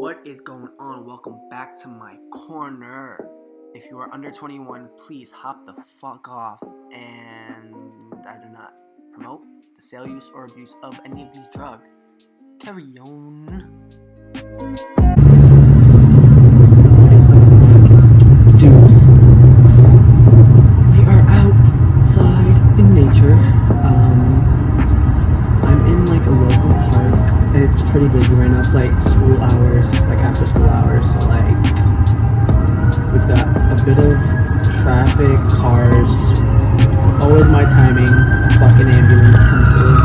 What is going on? Welcome back to my corner. If you are under 21, please hop the fuck off. And I do not promote the sale, use, or abuse of any of these drugs. Carry on. Dudes, we are outside in nature. I'm in like a local park. It's pretty busy right now. It's like school hours, like after school hours. So like we've got a bit of traffic, cars. Always my timing. A fucking ambulance comes through.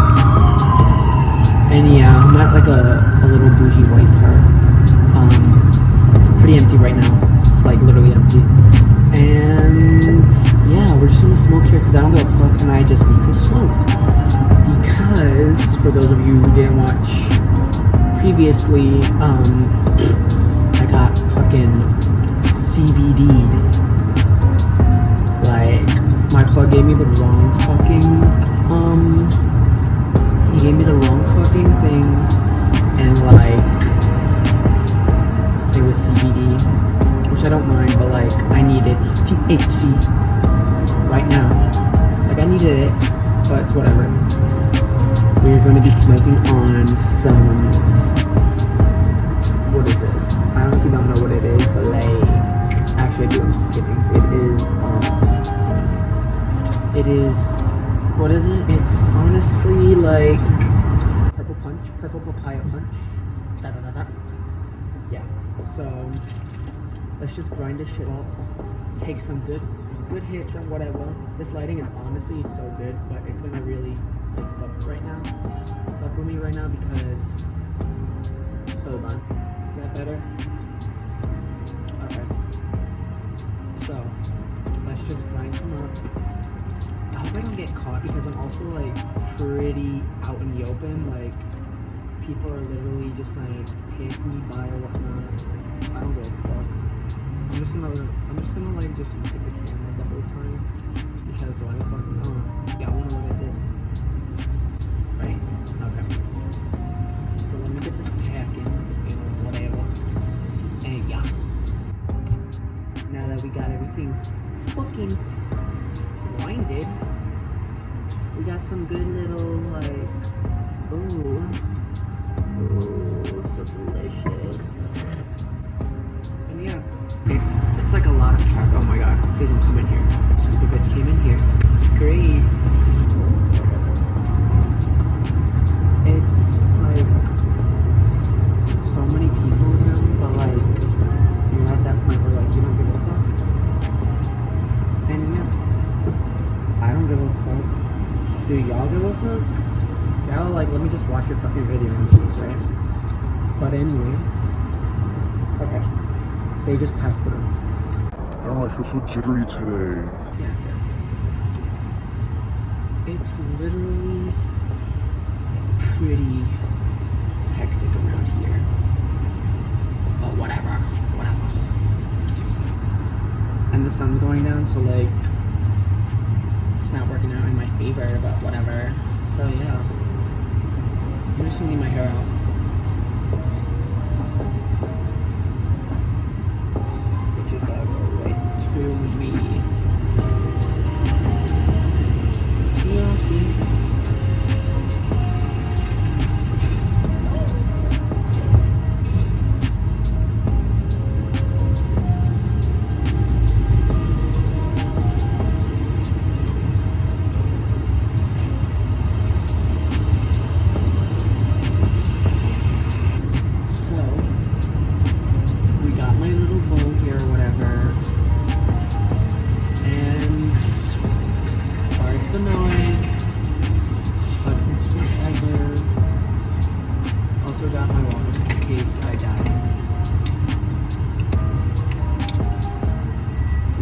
And yeah, I'm at like a little bougie white park. It's pretty empty right now. It's like literally empty. And yeah, we're just gonna smoke here because I don't give a fuck and I just need to smoke. Because for those of you who didn't watch previously, I got fucking CBD'd. Like, my plug gave me the wrong fucking, he gave me the wrong fucking thing, and like, it was CBD, which I don't mind, but like, I needed THC right now. Like, I needed it, but it's whatever. We're going to be smoking on some, what is this? I honestly don't know what it is, but like, actually I do, I'm just kidding. It is, what is it? It's honestly like, purple papaya punch, da-da-da-da. Yeah, so, let's just grind this shit up, take some good hits and whatever. This lighting is honestly so good, but it's gonna really like fuck with me right now because, hold on, is that better? Okay, so let's just grind some up. I hope I don't get caught because I'm also like pretty out in the open. Like, people are literally just like passing me by or whatnot. I don't give a fuck. I'm just gonna like just look at the camera the whole time because why the fuck not? Yeah, I wanna look at this. Right? Okay. So let me get this packing and whatever. And yeah. Now that we got everything fucking grinded, we got some good little like, ooh, so delicious. And yeah. It's like a lot of traffic. Oh my god, please don't come in here. The bitch came in here. Great. It's like so many people here, but like you're at that point where like you don't give a fuck. And yeah, I don't give a fuck. Do y'all give a fuck? Y'all like, let me just watch your fucking video in peace, right? But anyways, okay. They just passed through. Oh, I feel so jittery today. Yeah, it's literally pretty hectic around here. But whatever. And the sun's going down, so like, it's not working out in my favor, but whatever. So yeah, I'm just gonna leave my hair out. To me. Yeah, see? So, we got my little bowl here or whatever. The noise, but it's whatever. Also got my water in case I die.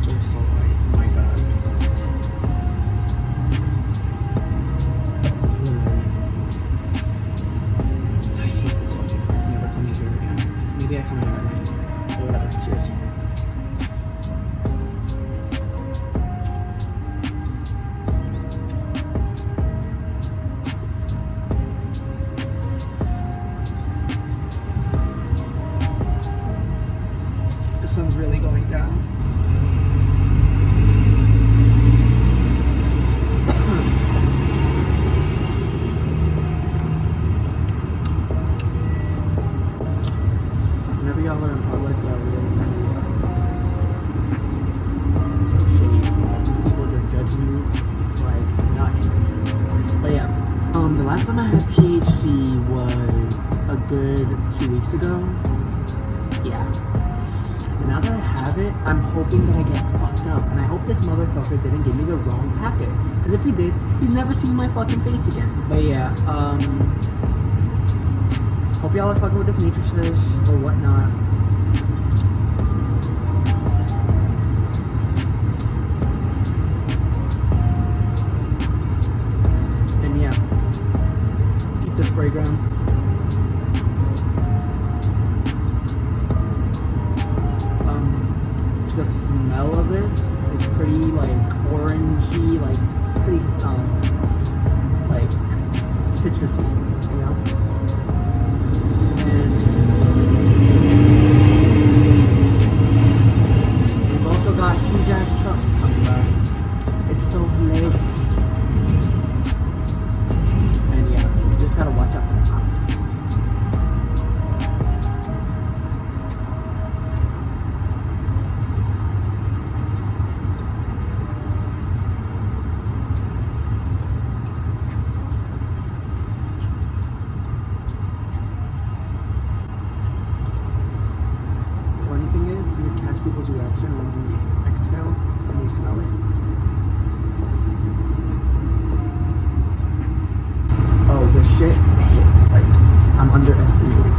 They're so light, oh my god. I hate this fucking park, never coming here again. Maybe I come here at night, or whatever, cheers. y'all are in public, y'all really need some shade. These people just judging you like nothing. But yeah, the last time I had THC was a good 2 weeks ago. Yeah. And now that I have it, I'm hoping that I get fucked up. And I hope this motherfucker didn't give me the wrong packet. Because if he did, he's never seen my fucking face again. But yeah, hope y'all are fucking with this nature sesh or whatnot. And yeah, keep the spray ground. The smell of this is pretty like orangey, like pretty like citrusy, you know? And we've also got huge ass trucks coming by. It's so hilarious. And yeah, you just gotta watch out for the cops. People's reaction when you exhale and they smell it. Oh, the shit hits. Like, I'm underestimating it.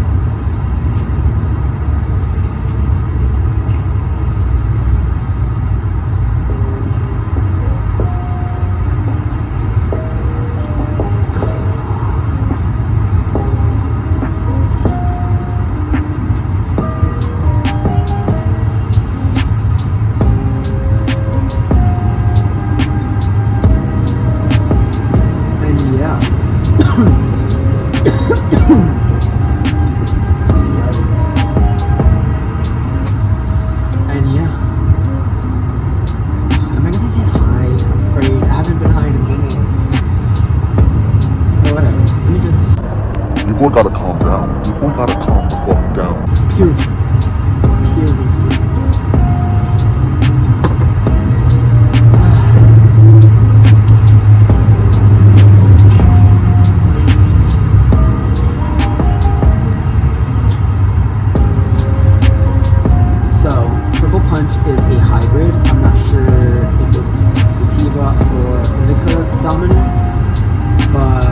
People gotta calm down. People gotta calm the fuck down. Period. So, Triple Punch is a hybrid. I'm not sure if it's sativa or indica dominant, but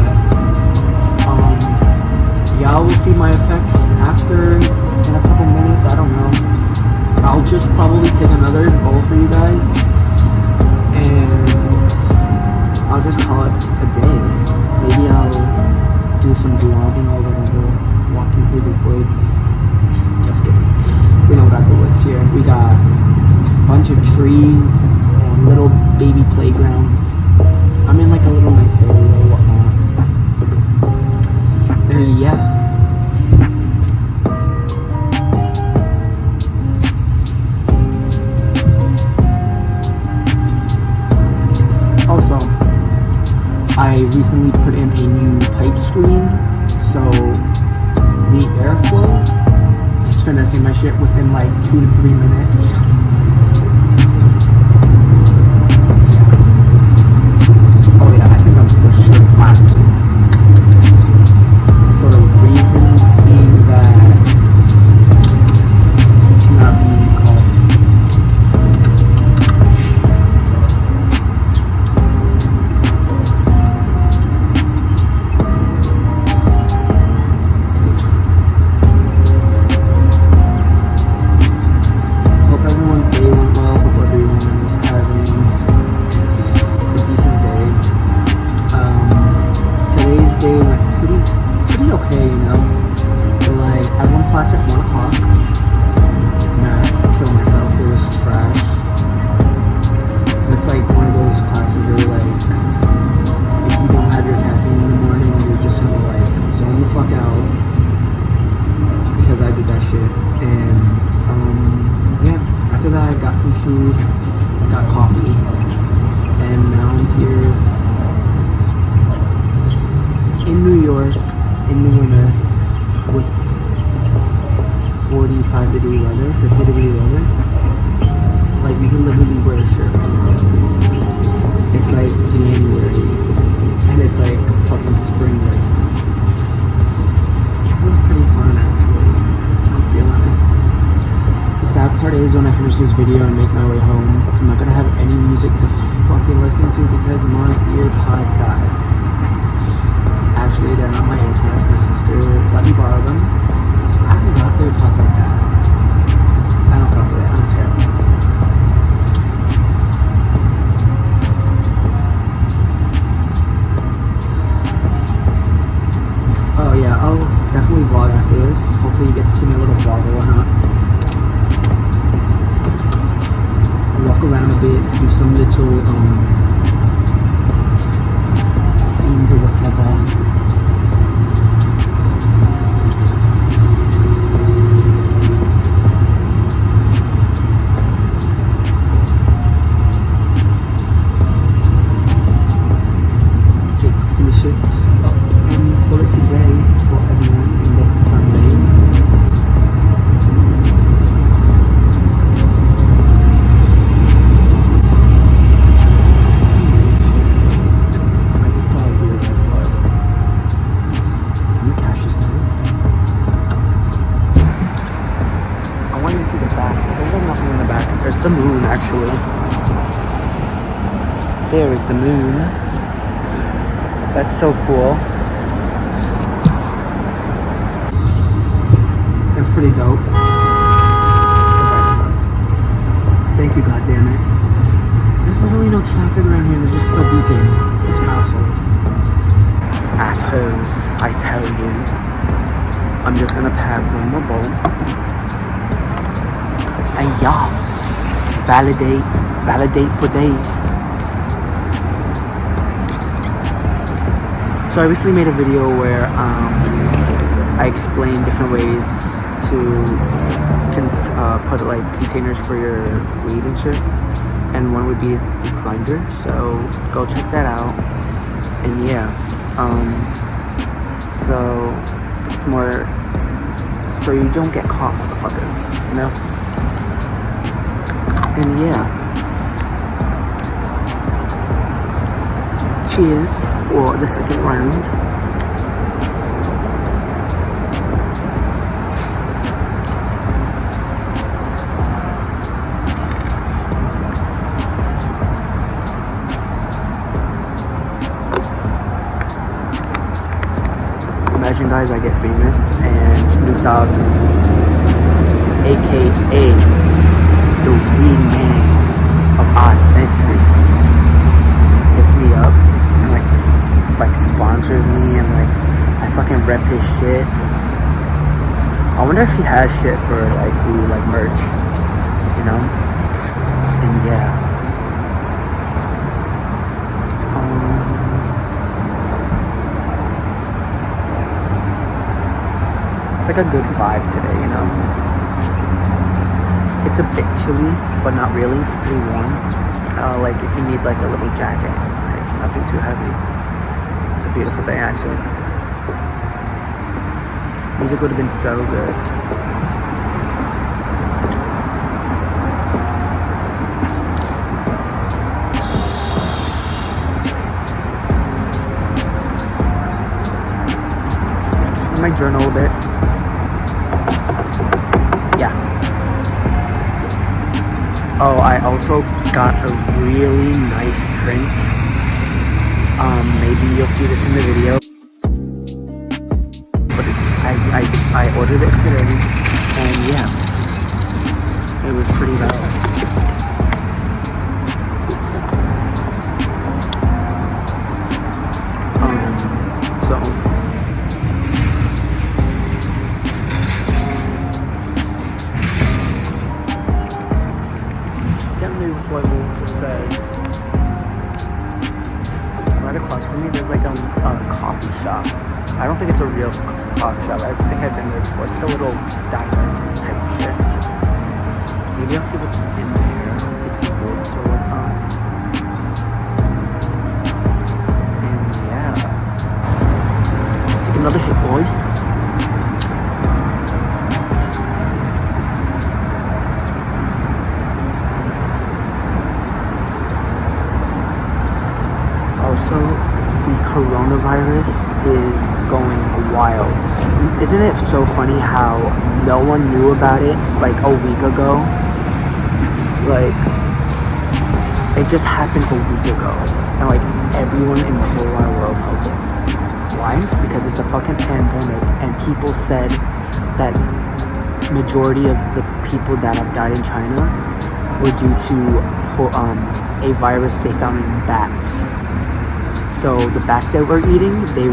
y'all will see my effects after in a couple minutes. I don't know. I'll just probably take another bowl for you guys and I'll just call it a day. Maybe I'll do some vlogging or whatever, walking through the woods. Just kidding. We don't got the woods here. We got a bunch of trees and little baby playgrounds. I'm in like a little nice area or whatnot. Yeah. Also, I recently put in a new pipe screen, so the airflow is finessing my shit within like 2 to 3 minutes. Oh yeah, I think I'm for sure clapped. For reasons being that cannot be called. Hope everyone's day went well. Hope everyone is having a decent day. Today's day went pretty okay, you know. Like, I had one class at 1 o'clock. Math, kill myself, it was trash. It's like one of those classes where like, if you don't have your caffeine in the morning, you're just gonna like zone the fuck out. Because I did that shit. And yeah, after that I got some food, got coffee, and now I'm here in New York in the winter with 45-degree weather, 50-degree weather, like you can literally wear a shirt right now. It's like January, and it's like fucking spring right now. This is pretty fun actually. I'm feeling it. The sad part is when I finish this video and make my way home, I'm not gonna have any music to fucking listen to because my earpods died. Actually, they're not my earpods. My sister let me borrow them. I haven't got earpods like that. I don't fuck with it. I don't care. Oh yeah, I'll definitely vlog after this. Hopefully you get to see my little vlog or whatnot. Walk around a bit, do some little scenes or whatever. Finish it up and call it today for everyone and make a fun day. I just saw a weird ass bus. Let me cash this now. I want you to see the back. There's like nothing in the back. There's the moon actually. There is the moon. That's so cool. That's pretty dope. Thank you, goddammit. There's literally no traffic around here. They're just still beeping. Such assholes. Assholes, I tell you. I'm just gonna pack one more bowl. And y'all, validate for days. So I recently made a video where I explained different ways to put like containers for your weed and shit, and one would be the grinder. So go check that out. And yeah, so it's more so you don't get caught, motherfuckers, you know. And yeah, cheers for the second round. Imagine, guys, I get famous and Snoop Dogg, aka the weed man of our century, hits me up and like sponsors me, and like I fucking rep his shit. I wonder if he has shit for like weed, like merch, you know. And yeah, it's like a good vibe today, you know. It's a bit chilly, but not really. It's pretty warm. Like if you need like a little jacket, like nothing too heavy. It's a beautiful day actually. Music would have been so good. I might journal a bit. Yeah. Oh, I also got a really nice print. Maybe you'll see this in the video. But I ordered it today, and yeah, it was pretty valid. So definitely with what I wanted to say. Right across from me, there's like a coffee shop. I don't think it's a real coffee shop. I think I've been there before. It's like a little diner type of shit. Maybe I'll see what's in there. Take some notes or whatnot. And yeah, take another hit, boys. coronavirus is going wild. Isn't it so funny how no one knew about it like a week ago? Like, it just happened a week ago, and like everyone in the whole wide world knows it. Why? Because it's a fucking pandemic, and people said that majority of the people that have died in China were due to a virus they found in bats. So the bats that we're eating, they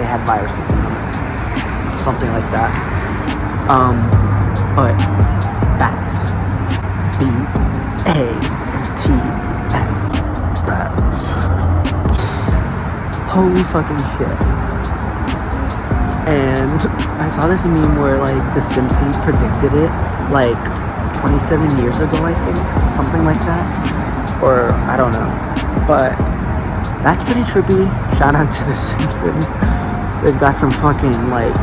had viruses in them, something like that. But bats, B-A-T-S, bats. Holy fucking shit. And I saw this meme where like The Simpsons predicted it like 27 years ago, I think, something like that, or I don't know, but that's pretty trippy. Shout out to The Simpsons. They've got some fucking like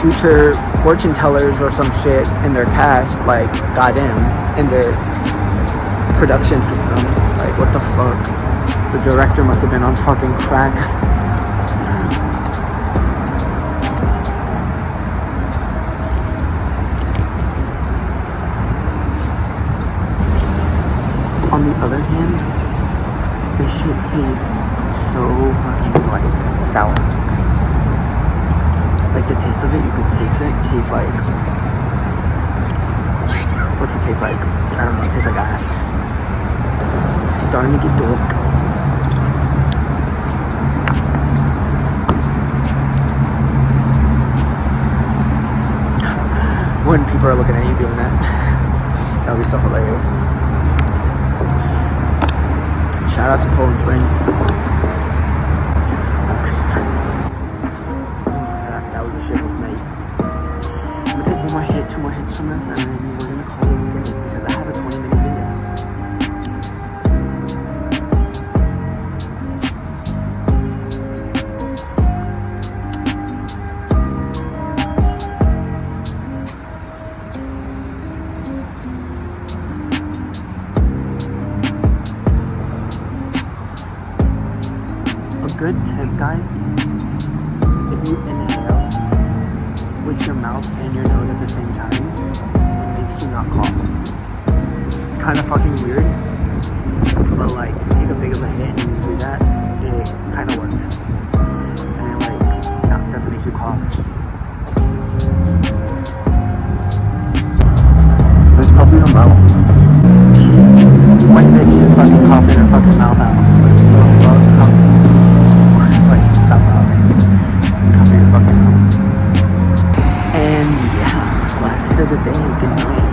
future fortune tellers or some shit in their cast, like goddamn, in their production system. Like, what the fuck? The director must have been on fucking crack. On the other hand, this shit tastes so fucking like sour. Like the taste of it, you can taste it. It tastes like what's it taste like? I don't know. It tastes like ass. It's starting to get dark. When people are looking at you doing that, that would be so hilarious. Shout out to Poland Spring. That was a shitless night. I'm gonna take one more hit, 2 more hits from this, and then we're gonna call it a day because I have a 20-minute video. Good tip, guys. If you inhale with your mouth and your nose at the same time, it makes you not cough. It's kind of fucking weird, but like if you take a big of a hit and you do that, it kind of works, and it like doesn't make you cough. Bitch, cough in your mouth. White bitch is fucking coughing her fucking mouth out. Like, the fuck? Like, stop laughing. Cover your fucking mouth. And yeah, last hit of the day. Good night.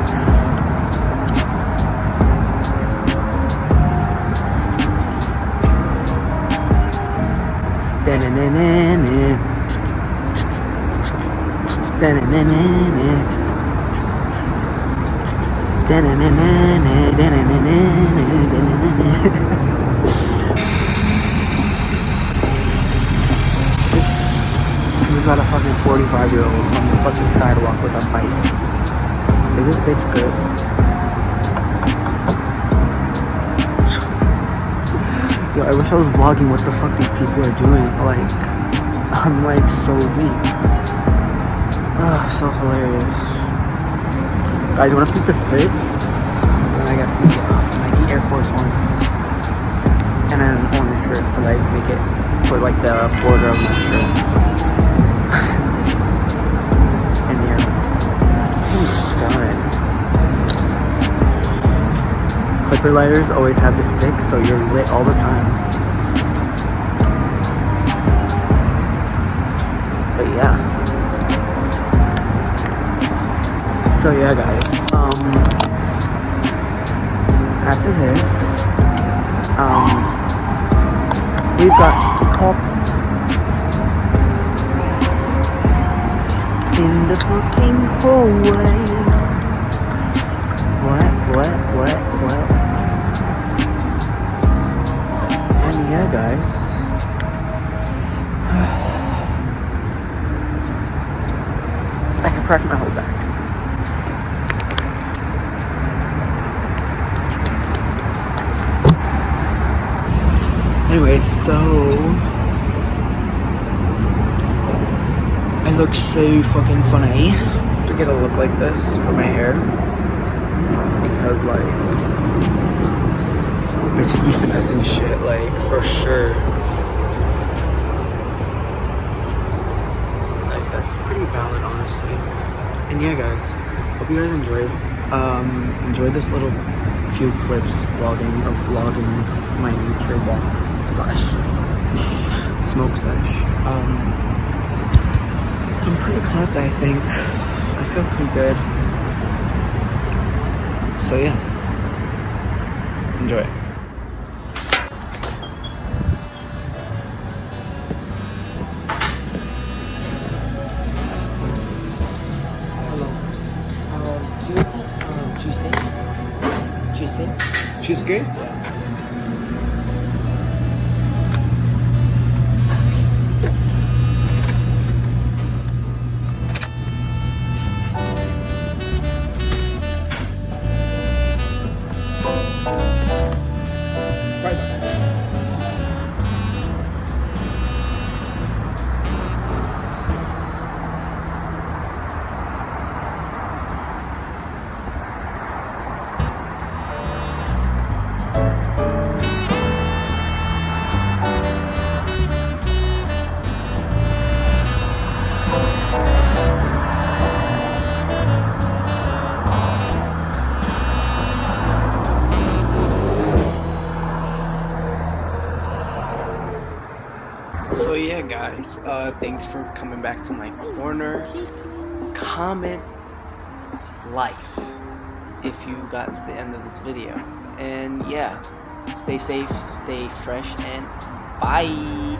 We've got a fucking 45-year-old on the fucking sidewalk with a bike. Is this bitch good? Yo, I wish I was vlogging what the fuck these people are doing. Like, I'm like so weak. Oh, so hilarious. Guys, you wanna peep the fit? And I got the Nike Air Force Ones. And then an orange shirt to like make it for like the border of my shirt. And yeah, I'm done. Clipper lighters always have the stick, so you're lit all the time. But yeah. So yeah, guys. After this, we've got cops in the fucking hallway. What? And yeah, guys. I can crack my whole back. Anyway, so I look so fucking funny to get a look like this for my hair, because like bitches be finessing shit, like, for sure. Like, that's pretty valid, honestly. And yeah, guys, hope you guys enjoyed this little few clips vlogging my nature walk / smoke sesh. I'm pretty clapped, I think. I feel pretty good. So yeah, enjoy. Hello. Do you have cheesecake? Cheesecake? Cheesecake? Right back. So yeah, guys, thanks for coming back to my corner. Comment life if you got to the end of this video. And yeah, stay safe, stay fresh, and bye.